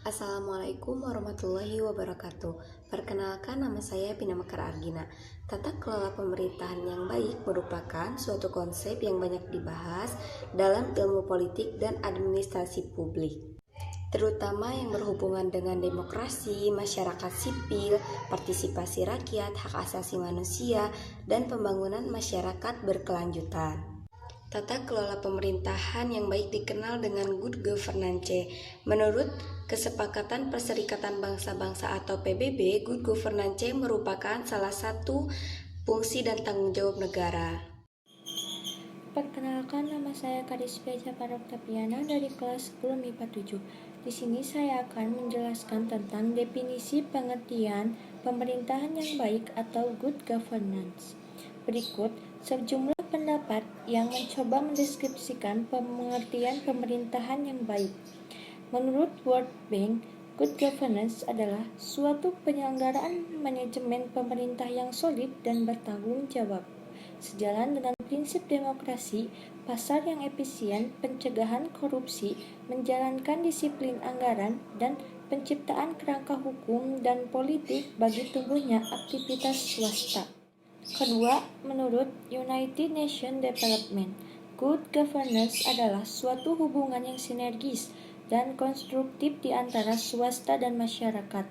Assalamualaikum warahmatullahi wabarakatuh. Perkenalkan, nama saya Pina Mekar Argina. Tata kelola pemerintahan yang baik merupakan suatu konsep yang banyak dibahas dalam ilmu politik dan administrasi publik, terutama yang berhubungan dengan demokrasi, masyarakat sipil, partisipasi rakyat, hak asasi manusia, dan pembangunan masyarakat berkelanjutan. Tata kelola pemerintahan yang baik dikenal dengan good governance. Menurut Kesepakatan Perserikatan Bangsa-Bangsa atau PBB, good governance merupakan salah satu fungsi dan tanggung jawab negara. Perkenalkan, nama saya Karisya Japar Oktaviana dari kelas 10 MIPA 7. Di sini saya akan menjelaskan tentang definisi pengertian pemerintahan yang baik atau good governance. Berikut sejumlah pendapat yang mencoba mendeskripsikan pengertian pemerintahan yang baik. Menurut World Bank, good governance adalah suatu penyelenggaraan manajemen pemerintah yang solid dan bertanggung jawab, sejalan dengan prinsip demokrasi, pasar yang efisien, pencegahan korupsi, menjalankan disiplin anggaran, dan penciptaan kerangka hukum dan politik bagi tumbuhnya aktivitas swasta. Kedua, menurut United Nations Development, good governance adalah suatu hubungan yang sinergis dan konstruktif di antara swasta dan masyarakat.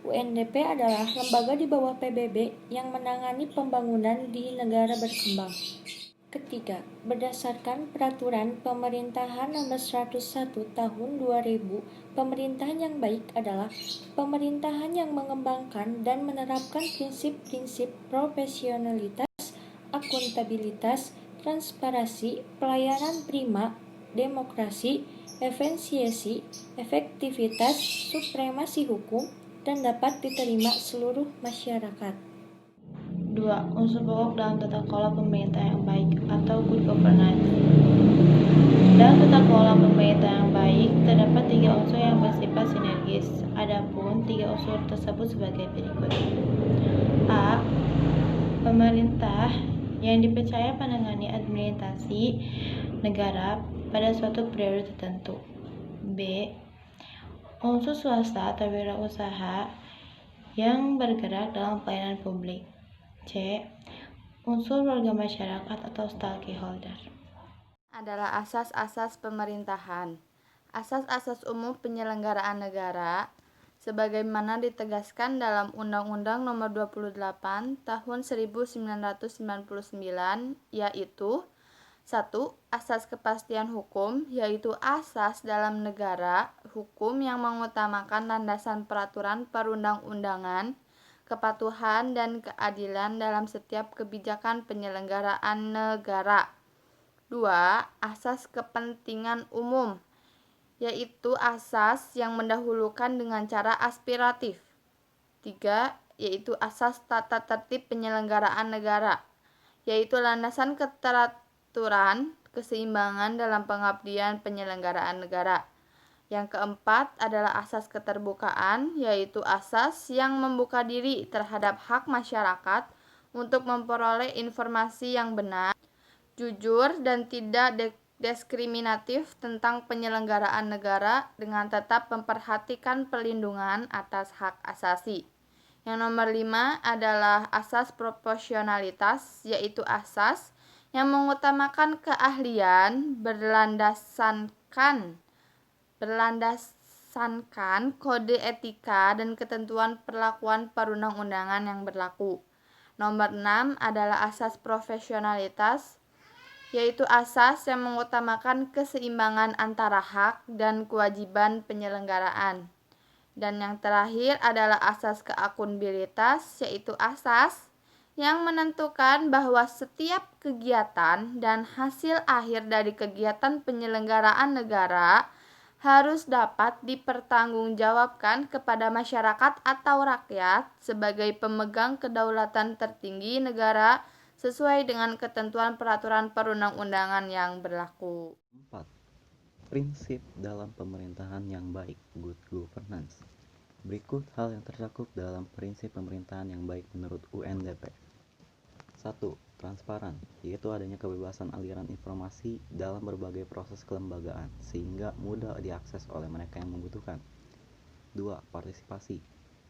UNDP adalah lembaga di bawah PBB yang menangani pembangunan di negara berkembang. Ketiga, berdasarkan Peraturan Pemerintahan Nomor 101 Tahun 2000, pemerintahan yang baik adalah pemerintahan yang mengembangkan dan menerapkan prinsip-prinsip profesionalitas, akuntabilitas, transparansi, pelayanan prima, demokrasi, efisiensi, efektivitas, supremasi hukum, dan dapat diterima seluruh masyarakat. 2. Unsur pokok dalam tata kelola pemerintah yang baik atau good governance. Dalam tata kelola pemerintah yang baik, terdapat 3 unsur yang bersifat sinergis. Adapun 3 unsur tersebut sebagai berikut. A. Pemerintah yang dipercaya menangani administrasi negara pada suatu periode tertentu. B. Unsur swasta atau wirausaha yang bergerak dalam pelayanan publik. C. Unsur warga masyarakat atau stakeholder. Adalah asas-asas pemerintahan. Asas-asas umum penyelenggaraan negara sebagaimana ditegaskan dalam Undang-Undang Nomor 28 Tahun 1999 yaitu 1. Asas kepastian hukum, yaitu asas dalam negara hukum yang mengutamakan landasan peraturan perundang-undangan, kepatuhan dan keadilan dalam setiap kebijakan penyelenggaraan negara. 2. Asas kepentingan umum, yaitu asas yang mendahulukan dengan cara aspiratif. 3. Yaitu asas tata tertib penyelenggaraan negara, yaitu landasan keteraturan, keseimbangan dalam pengabdian penyelenggaraan negara. Yang keempat adalah asas keterbukaan, yaitu asas yang membuka diri terhadap hak masyarakat untuk memperoleh informasi yang benar, jujur, dan tidak diskriminatif tentang penyelenggaraan negara dengan tetap memperhatikan perlindungan atas hak asasi. Yang nomor 5 adalah asas proporsionalitas, yaitu asas yang mengutamakan keahlian berlandaskan kode etika dan ketentuan perlakuan perundang-undangan yang berlaku. Nomor 6 adalah asas profesionalitas, yaitu asas yang mengutamakan keseimbangan antara hak dan kewajiban penyelenggaraan. Dan yang terakhir adalah asas keakunabilitas, yaitu asas yang menentukan bahwa setiap kegiatan dan hasil akhir dari kegiatan penyelenggaraan negara harus dapat dipertanggungjawabkan kepada masyarakat atau rakyat sebagai pemegang kedaulatan tertinggi negara sesuai dengan ketentuan peraturan perundang-undangan yang berlaku. 4. Prinsip dalam pemerintahan yang baik, good governance. Berikut hal yang tercakup dalam prinsip pemerintahan yang baik menurut UNDP. 1. Transparan, yaitu adanya kebebasan aliran informasi dalam berbagai proses kelembagaan sehingga mudah diakses oleh mereka yang membutuhkan. 2. Partisipasi,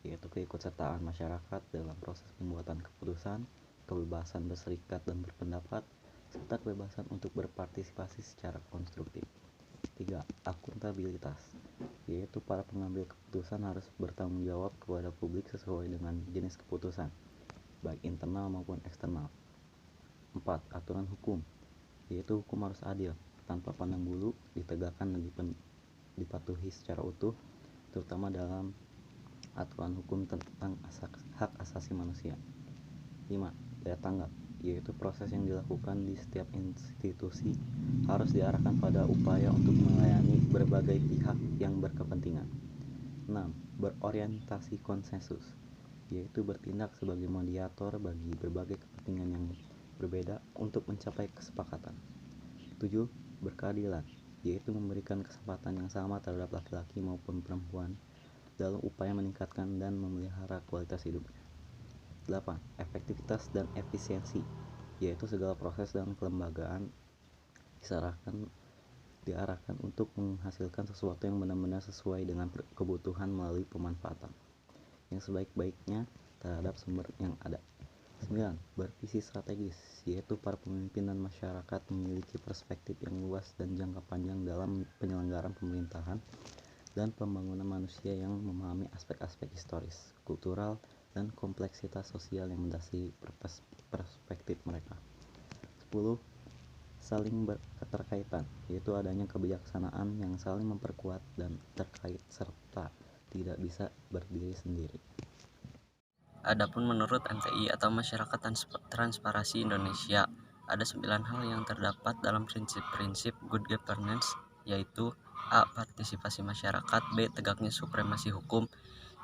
yaitu keikutsertaan masyarakat dalam proses pembuatan keputusan, kebebasan berserikat dan berpendapat, serta kebebasan untuk berpartisipasi secara konstruktif. 3. Akuntabilitas, yaitu para pengambil keputusan harus bertanggung jawab kepada publik sesuai dengan jenis keputusan, baik internal maupun eksternal. 4. Aturan hukum, yaitu hukum harus adil, tanpa pandang bulu, ditegakkan dan dipatuhi secara utuh, terutama dalam aturan hukum tentang hak asasi manusia. 5. Daya tanggap, yaitu proses yang dilakukan di setiap institusi harus diarahkan pada upaya untuk melayani berbagai pihak yang berkepentingan. 6. Berorientasi konsensus, yaitu bertindak sebagai mediator bagi berbagai kepentingan yang berbeda untuk mencapai kesepakatan. 7. Berkeadilan, yaitu memberikan kesempatan yang sama terhadap laki-laki maupun perempuan dalam upaya meningkatkan dan memelihara kualitas hidupnya. 8. Efektivitas dan efisiensi, yaitu segala proses dan kelembagaan diarahkan untuk menghasilkan sesuatu yang benar-benar sesuai dengan kebutuhan melalui pemanfaatan yang sebaik-baiknya terhadap sumber yang ada. 9. Bervisi strategis, yaitu para pemimpin dan masyarakat memiliki perspektif yang luas dan jangka panjang dalam penyelenggaraan pemerintahan dan pembangunan manusia yang memahami aspek-aspek historis, kultural, dan kompleksitas sosial yang mendasari perspektif mereka. 10. Saling berketerkaitan, yaitu adanya kebijaksanaan yang saling memperkuat dan terkait serta tidak bisa berdiri sendiri. Adapun menurut MTI atau Masyarakat Transparansi Indonesia, ada 9 hal yang terdapat dalam prinsip-prinsip good governance, yaitu A. Partisipasi masyarakat, B. Tegaknya supremasi hukum,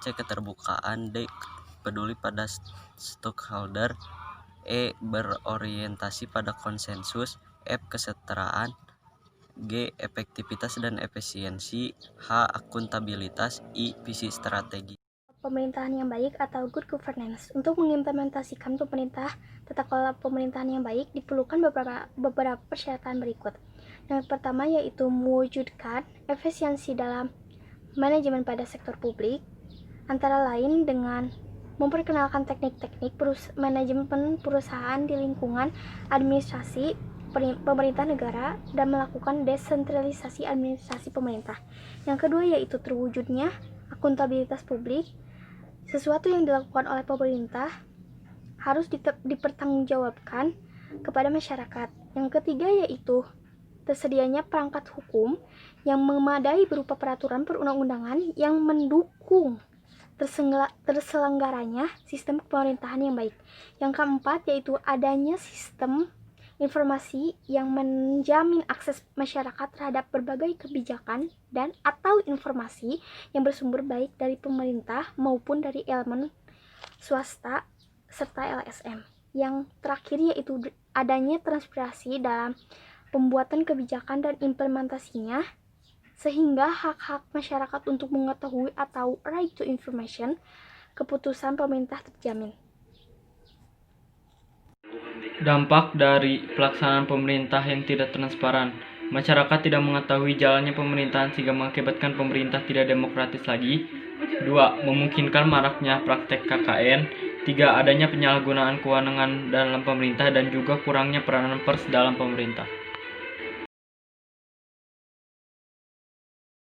C. Keterbukaan, D. Peduli pada stakeholder, E. Berorientasi pada konsensus, F. Kesetaraan, G. Efektivitas dan efisiensi, H. Akuntabilitas, I. Visi strategi. Pemerintahan yang baik atau good governance. Untuk mengimplementasikan tata kelola pemerintahan yang baik diperlukan beberapa persyaratan berikut. Yang pertama yaitu mewujudkan efisiensi dalam manajemen pada sektor publik, antara lain dengan memperkenalkan teknik-teknik manajemen perusahaan di lingkungan administrasi pemerintah negara dan melakukan desentralisasi administrasi pemerintah. Yang kedua yaitu terwujudnya akuntabilitas publik. Sesuatu yang dilakukan oleh pemerintah harus dipertanggungjawabkan kepada masyarakat. Yang ketiga yaitu tersedianya perangkat hukum yang memadai berupa peraturan perundang-undangan yang mendukung terselenggaranya sistem pemerintahan yang baik. Yang keempat yaitu adanya sistem informasi yang menjamin akses masyarakat terhadap berbagai kebijakan dan atau informasi yang bersumber baik dari pemerintah maupun dari elemen swasta serta LSM. Yang terakhir yaitu adanya transparansi dalam pembuatan kebijakan dan implementasinya sehingga hak-hak masyarakat untuk mengetahui atau right to information keputusan pemerintah terjamin. Dampak dari pelaksanaan pemerintah yang tidak transparan. Masyarakat tidak mengetahui jalannya pemerintahan sehingga mengakibatkan pemerintah tidak demokratis lagi. 2. Memungkinkan maraknya praktek KKN. 3. Adanya penyalahgunaan kewenangan dalam pemerintah dan juga kurangnya peranan pers dalam pemerintah.